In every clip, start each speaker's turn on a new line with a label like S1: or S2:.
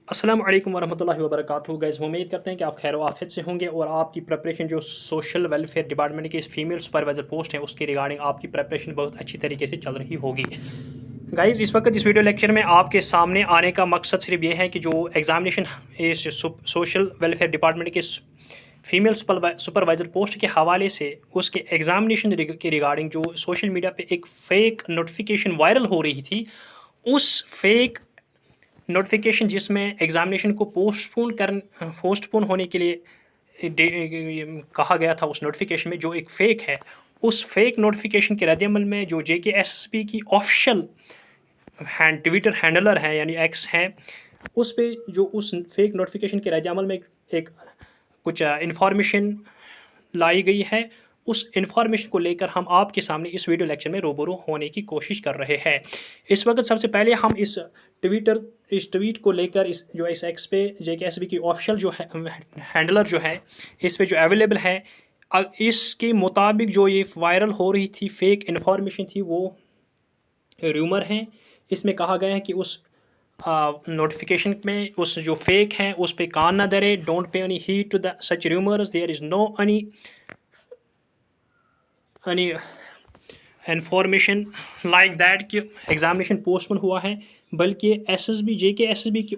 S1: अस्सलाम वालेकुम वरहमतुल्लाहि वबरकातुहू। गाइस, उम्मीद करते हैं कि आप खैर आफियत से होंगे और आपकी प्रिपरेशन जो सोशल वेलफेयर डिपार्टमेंट की फीमेल सुपरवाइज़र पोस्ट है उसके रिगार्डिंग आपकी प्रिपरेशन बहुत अच्छी तरीके से चल रही होगी। गाइस, इस वक्त इस वीडियो लेक्चर में आपके सामने आने का मकसद सिर्फ ये है कि जो एग्जामिनेशन इस सोशल वेलफेयर डिपार्टमेंट के फीमेल सुपरवाइज़र पोस्ट के हवाले से उसके एग्जामिनेशन के रिगार्डिंग जो सोशल मीडिया पे एक फ़ेक नोटिफिकेशन वायरल हो रही थी, उस फेक नोटिफिकेशन जिसमें एग्जामिनेशन को पोस्टपोन होने के लिए कहा गया था, उस नोटिफिकेशन में जो एक फ़ेक है, उस फेक नोटिफिकेशन के रद्दअमल में जो JKSSB की ऑफिशियल ट्विटर हैंडलर है यानी एक्स है, उस पे जो उस फेक नोटिफिकेशन के रद्दअमल में एक कुछ इंफॉर्मेशन लाई गई है। उस इंफॉर्मेशन को लेकर हम आपके सामने इस वीडियो लेक्चर में रूबरू होने की कोशिश कर रहे हैं। इस वक्त सबसे पहले हम इस ट्वीट को लेकर इस एक्स पे JKSSB की ऑफिशियल जो है हैंडलर जो है, इस पे जो अवेलेबल है, इसके मुताबिक जो ये वायरल हो रही थी फेक इन्फॉर्मेशन थी, वो र्यूमर हैं। इसमें कहा गया है कि उस नोटिफिकेशन में उस जो फेक हैं उस पे कान ना धरे, don't pay any heed to the such rumours, there is no any information like that कि एग्जामिनेशन पोस्टपोन हुआ है, बल्कि JKSSB की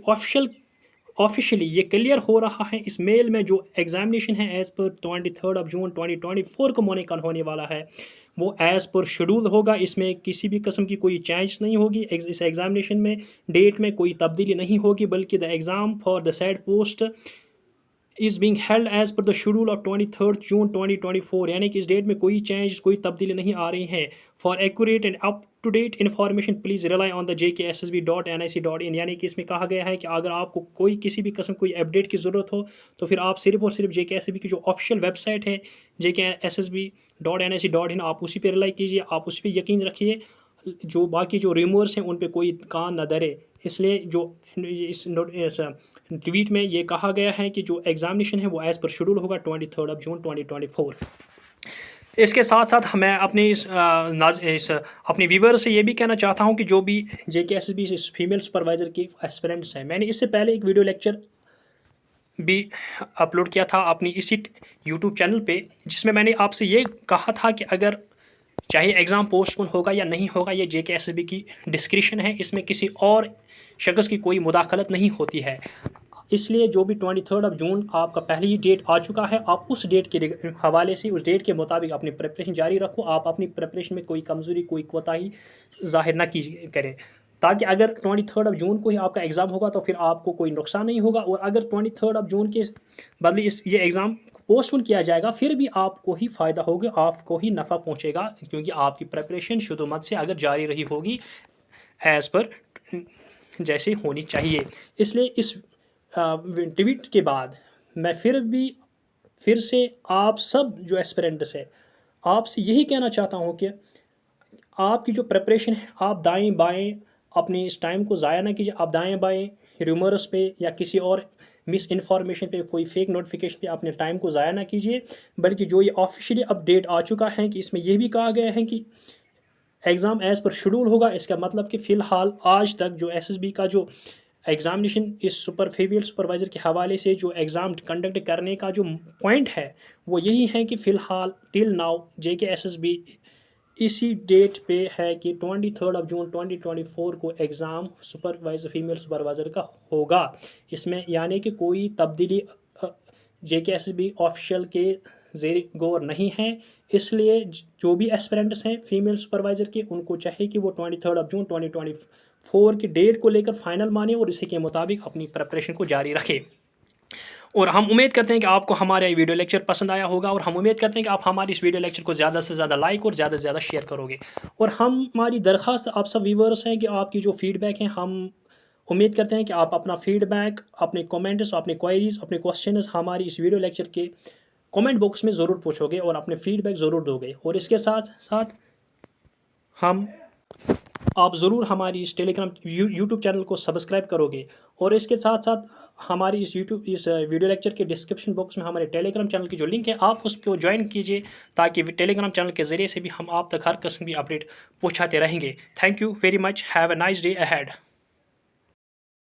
S1: ऑफिशियली ये क्लियर हो रहा है इस मेल में जो एग्जामिनेशन है एज़ पर 23 जून 2024 को मोनिकन होने वाला है, वो एज़ पर शेड्यूल होगा। इसमें किसी भी किस्म की कोई चेंज नहीं होगी। इस एग्जामिनेशन में डेट में कोई तब्दीली नहीं होगी, बल्कि the exam for the said post is being held as per the schedule of 23 जून 2024, यानी कि इस डेट में कोई चेंज कोई तब्दीली नहीं आ रही है। For accurate and up to date information please rely on the JKSSB.nic.in, यानी कि इसमें कहा गया है कि अगर आपको कोई किसी भी किस्म कोई अपडेट की ज़रूरत हो तो फिर आप सिर्फ और सिर्फ JKSSB की जो ऑफिशियल वेबसाइट है JKSSB.nic.in, आप उसी पर रिलाई कीजिए, आप उस पर यकीन रखिए। जो बाकी जो रिमोर्स हैं उन पे कोई कान न धरे। इसलिए जो इस ट्वीट में ये कहा गया है कि जो एग्जामिनेशन है वो एज़ पर शेड्यूल होगा 23 जून 2024। इसके साथ साथ मैं अपने अपने व्यूवर से ये भी कहना चाहता हूँ कि जो भी JKSSB फीमेल सुपरवाइज़र की एस्पिरेंट्स हैं, मैंने इससे पहले एक वीडियो लेक्चर भी अपलोड किया था अपनी इसी यूट्यूब चैनल पे, जिसमें मैंने आपसे ये कहा था कि अगर चाहे एग्ज़ाम पोस्टपोन होगा या नहीं होगा, ये JKSSB की डिस्क्रिशन है, इसमें किसी और शख्स की कोई मुदाखलत नहीं होती है। इसलिए जो भी 23 जून आपका पहले ही डेट आ चुका है, आप उस डेट के हवाले से उस डेट के मुताबिक अपनी प्रिपरेशन जारी रखो। आप अपनी प्रिपरेशन में कोई कमज़ोरी कोई कोताही ज़ाहिर ना करें, ताकि अगर 23 जून को ही आपका एग्ज़ाम होगा तो फिर आपको कोई नुकसान नहीं होगा। और अगर 23 जून के बदले ये एग्ज़ाम पोस्टपोन किया जाएगा, फिर भी आपको ही फ़ायदा होगा, आपको ही नफ़ा पहुँचेगा, क्योंकि आपकी प्रिपरेशन शुरुआत से अगर जारी रही होगी एज़ पर जैसे होनी चाहिए। इसलिए इस ट्वीट के बाद मैं फिर से आप सब जो एस्पिरेंट्स है, आपसे यही कहना चाहता हूँ कि आपकी जो प्रिपरेशन है, आप दाएं बाएं अपने इस टाइम को ज़ाया ना कीजिए। आप दाएं बाएं र्यूमर्स पे या किसी और मिस इन्फॉर्मेशन पे, कोई फेक नोटिफिकेशन पे अपने टाइम को ज़ाया ना कीजिए, बल्कि जो ये ऑफिशियली अपडेट आ चुका है कि इसमें यह भी कहा गया है कि एग्ज़ाम एज़ पर शेड्यूल होगा। इसका मतलब कि फ़िलहाल आज तक जो SSB का जो एग्ज़ामिनेशन इस फीमेल सुपरवाइज़र के हवाले से जो एग्ज़ाम कंडक्ट करने का जो पॉइंट है, वो यही है कि फ़िलहाल टिल नाउ JKSSB इसी डेट पे है कि 23 जून 2024 को एग्ज़ाम फीमेल सुपरवाइज़र का होगा। इसमें यानी कि कोई तब्दीली JKSSB ऑफिशियल के ज़ेर गौर नहीं है। इसलिए जो भी एस्पिरेंट्स हैं फीमेल सुपरवाइज़र के, उनको चाहिए कि वो 23 जून 2024 की डेट को लेकर फ़ाइनल माने और इसी के मुताबिक अपनी प्रिपरेशन को जारी रखें। और हम उम्मीद करते हैं कि आपको हमारा ये वीडियो लेक्चर पसंद आया होगा, और हम उम्मीद करते हैं कि आप हमारी इस वीडियो लेक्चर को ज़्यादा से ज़्यादा लाइक और ज़्यादा से ज़्यादा शेयर करोगे। और हमारी दरख्वास्त आप सब व्यूवर्स हैं कि आपकी जो फ़ीडबैक है, हम उम्मीद करते हैं कि आप अपना फ़ीडबैक, अपने कमेंट्स, अपने क्वेरीज़, अपने क्वेश्चंस हमारी इस वीडियो लेक्चर के कमेंट बॉक्स में ज़रूर पूछोगे और अपने फ़ीडबैक ज़रूर दोगे। और इसके साथ साथ आप ज़रूर हमारी इस यूट्यूब चैनल को सब्सक्राइब करोगे। और इसके साथ साथ हमारी इस वीडियो लेक्चर के डिस्क्रिप्शन बॉक्स में हमारे टेलीग्राम चैनल की जो लिंक है, आप उसको ज्वाइन कीजिए, ताकि टेलीग्राम चैनल के ज़रिए से भी हम आप तक हर किस्म की अपडेट पहुँचाते रहेंगे। Thank you very much, have a nice day ahead.